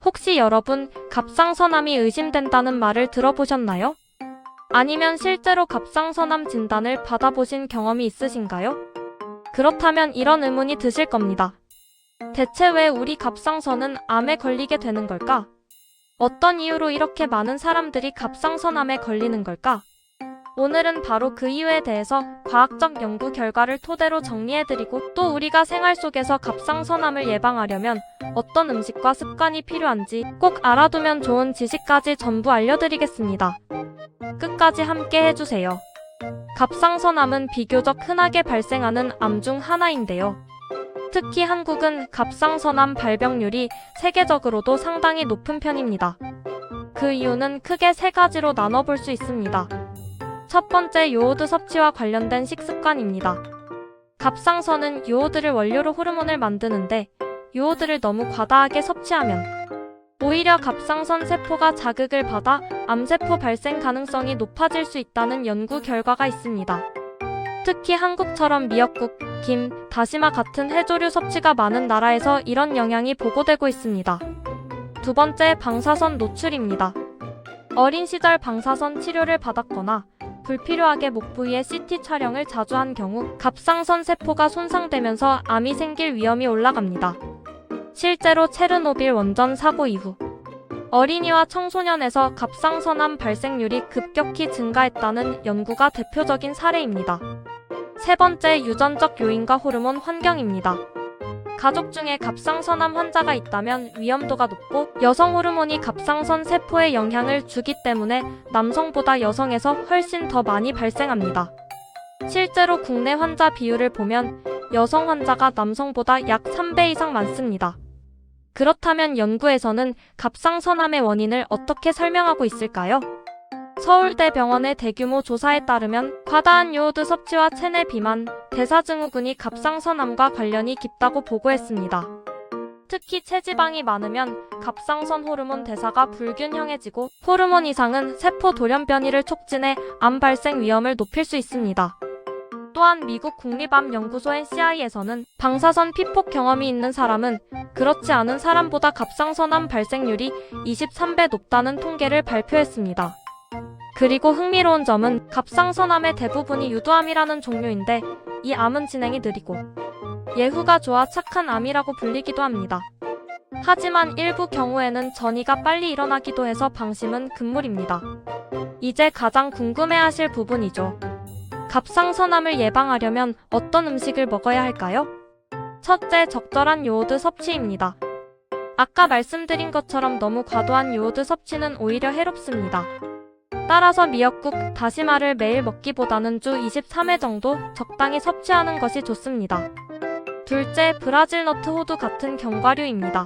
혹시 여러분 갑상선암이 의심된다는 말을 들어보셨나요? 아니면 실제로 갑상선암 진단을 받아보신 경험이 있으신가요? 그렇다면 이런 의문이 드실 겁니다. 대체 왜 우리 갑상선은 암에 걸리게 되는 걸까? 어떤 이유로 이렇게 많은 사람들이 갑상선암에 걸리는 걸까? 오늘은 바로 그 이유에 대해서 과학적 연구 결과를 토대로 정리해드리고, 또 우리가 생활 속에서 갑상선암을 예방하려면 어떤 음식과 습관이 필요한지 꼭 알아두면 좋은 지식까지 전부 알려드리겠습니다. 끝까지 함께 해주세요. 갑상선암은 비교적 흔하게 발생하는 암 중 하나인데요. 특히 한국은 갑상선암 발병률이 세계적으로도 상당히 높은 편입니다. 그 이유는 크게 세 가지로 나눠볼 수 있습니다. 첫 번째, 요오드 섭취와 관련된 식습관입니다. 갑상선은 요오드를 원료로 호르몬을 만드는데, 요오드를 너무 과다하게 섭취하면 오히려 갑상선 세포가 자극을 받아 암세포 발생 가능성이 높아질 수 있다는 연구 결과가 있습니다. 특히 한국처럼 미역국, 김, 다시마 같은 해조류 섭취가 많은 나라에서 이런 영향이 보고되고 있습니다. 두 번째, 방사선 노출입니다. 어린 시절 방사선 치료를 받았거나 불필요하게 목 부위에 CT 촬영을 자주 한 경우 갑상선 세포가 손상되면서 암이 생길 위험이 올라갑니다. 실제로 체르노빌 원전 사고 이후 어린이와 청소년에서 갑상선암 발생률이 급격히 증가했다는 연구가 대표적인 사례입니다. 세 번째, 유전적 요인과 호르몬 환경입니다. 가족 중에 갑상선암 환자가 있다면 위험도가 높고, 여성 호르몬이 갑상선 세포에 영향을 주기 때문에 남성보다 여성에서 훨씬 더 많이 발생합니다. 실제로 국내 환자 비율을 보면 여성 환자가 남성보다 약 3배 이상 많습니다. 그렇다면 연구에서는 갑상선암의 원인을 어떻게 설명하고 있을까요? 서울대병원의 대규모 조사에 따르면 과다한 요오드 섭취와 체내 비만, 대사증후군이 갑상선암과 관련이 깊다고 보고했습니다. 특히 체지방이 많으면 갑상선 호르몬 대사가 불균형해지고, 호르몬 이상은 세포 돌연 변이를 촉진해 암 발생 위험을 높일 수 있습니다. 또한 미국 국립암연구소 NCI에서는 방사선 피폭 경험이 있는 사람은 그렇지 않은 사람보다 갑상선암 발생률이 23배 높다는 통계를 발표했습니다. 그리고 흥미로운 점은 갑상선암의 대부분이 유두암이라는 종류인데, 이 암은 진행이 느리고 예후가 좋아 착한 암이라고 불리기도 합니다. 하지만 일부 경우에는 전이가 빨리 일어나기도 해서 방심은 금물입니다. 이제 가장 궁금해하실 부분이죠. 갑상선암을 예방하려면 어떤 음식을 먹어야 할까요? 첫째, 적절한 요오드 섭취입니다. 아까 말씀드린 것처럼 너무 과도한 요오드 섭취는 오히려 해롭습니다. 따라서 미역국, 다시마를 매일 먹기보다는 주 23회 정도 적당히 섭취하는 것이 좋습니다. 둘째, 브라질 너트 호두 같은 견과류입니다.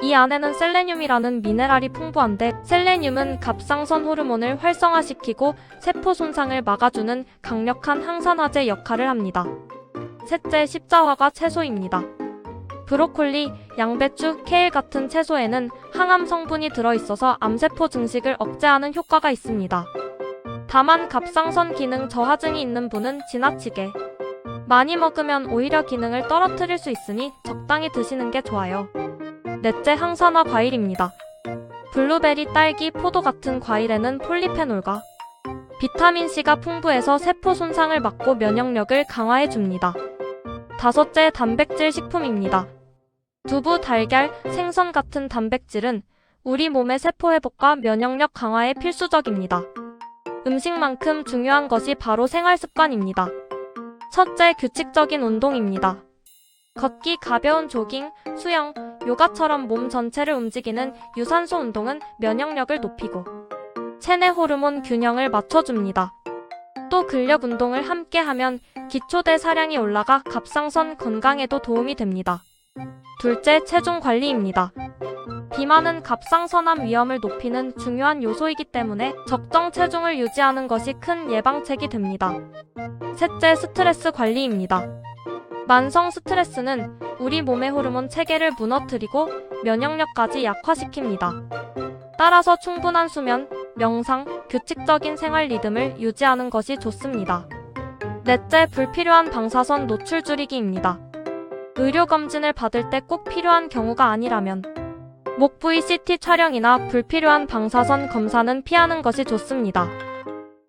이 안에는 셀레늄이라는 미네랄이 풍부한데, 셀레늄은 갑상선 호르몬을 활성화시키고 세포 손상을 막아주는 강력한 항산화제 역할을 합니다. 셋째, 십자화과 채소입니다. 브로콜리, 양배추, 케일 같은 채소에는 항암 성분이 들어있어서 암세포 증식을 억제하는 효과가 있습니다. 다만 갑상선 기능 저하증이 있는 분은 지나치게 많이 먹으면 오히려 기능을 떨어뜨릴 수 있으니 적당히 드시는 게 좋아요. 넷째, 항산화 과일입니다. 블루베리, 딸기, 포도 같은 과일에는 폴리페놀과 비타민C가 풍부해서 세포 손상을 막고 면역력을 강화해줍니다. 다섯째, 단백질 식품입니다. 두부, 달걀, 생선 같은 단백질은 우리 몸의 세포 회복과 면역력 강화에 필수적입니다. 음식만큼 중요한 것이 바로 생활 습관입니다. 첫째, 규칙적인 운동입니다. 걷기, 가벼운 조깅, 수영, 요가처럼 몸 전체를 움직이는 유산소 운동은 면역력을 높이고 체내 호르몬 균형을 맞춰줍니다. 또 근력 운동을 함께 하면 기초대사량이 올라가 갑상선 건강에도 도움이 됩니다. 둘째, 체중 관리입니다. 비만은 갑상선암 위험을 높이는 중요한 요소이기 때문에 적정 체중을 유지하는 것이 큰 예방책이 됩니다. 셋째, 스트레스 관리입니다. 만성 스트레스는 우리 몸의 호르몬 체계를 무너뜨리고 면역력까지 약화시킵니다. 따라서 충분한 수면, 명상, 규칙적인 생활 리듬을 유지하는 것이 좋습니다. 넷째, 불필요한 방사선 노출 줄이기입니다. 의료검진을 받을 때 꼭 필요한 경우가 아니라면 목 부위 CT 촬영이나 불필요한 방사선 검사는 피하는 것이 좋습니다.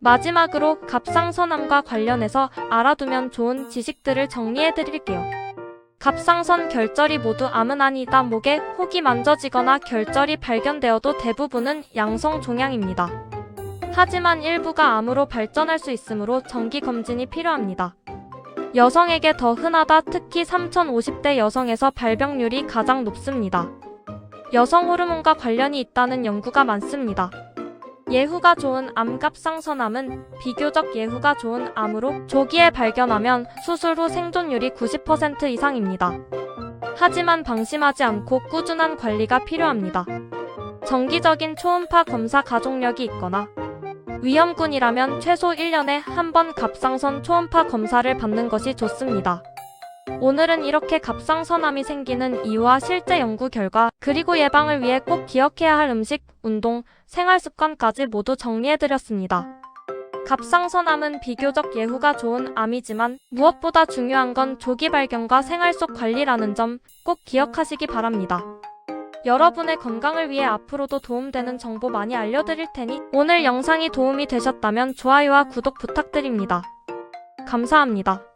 마지막으로 갑상선암과 관련해서 알아두면 좋은 지식들을 정리해 드릴게요. 갑상선 결절이 모두 암은 아니다. 목에 혹이 만져지거나 결절이 발견되어도 대부분은 양성 종양입니다. 하지만 일부가 암으로 발전할 수 있으므로 정기검진이 필요합니다. 여성에게 더 흔하다. 특히 3050대 여성에서 발병률이 가장 높습니다. 여성 호르몬과 관련이 있다는 연구가 많습니다. 예후가 좋은 암. 갑상선암은 비교적 예후가 좋은 암으로 조기에 발견하면 수술 후 생존율이 90% 이상입니다. 하지만 방심하지 않고 꾸준한 관리가 필요합니다. 정기적인 초음파 검사 가족력이 있거나 위험군이라면 최소 1년에 한 번 갑상선 초음파 검사를 받는 것이 좋습니다. 오늘은 이렇게 갑상선암이 생기는 이유와 실제 연구 결과, 그리고 예방을 위해 꼭 기억해야 할 음식, 운동, 생활습관까지 모두 정리해드렸습니다. 갑상선암은 비교적 예후가 좋은 암이지만 무엇보다 중요한 건 조기 발견과 생활 속 관리라는 점 꼭 기억하시기 바랍니다. 여러분의 건강을 위해 앞으로도 도움되는 정보 많이 알려드릴 테니 오늘 영상이 도움이 되셨다면 좋아요와 구독 부탁드립니다. 감사합니다.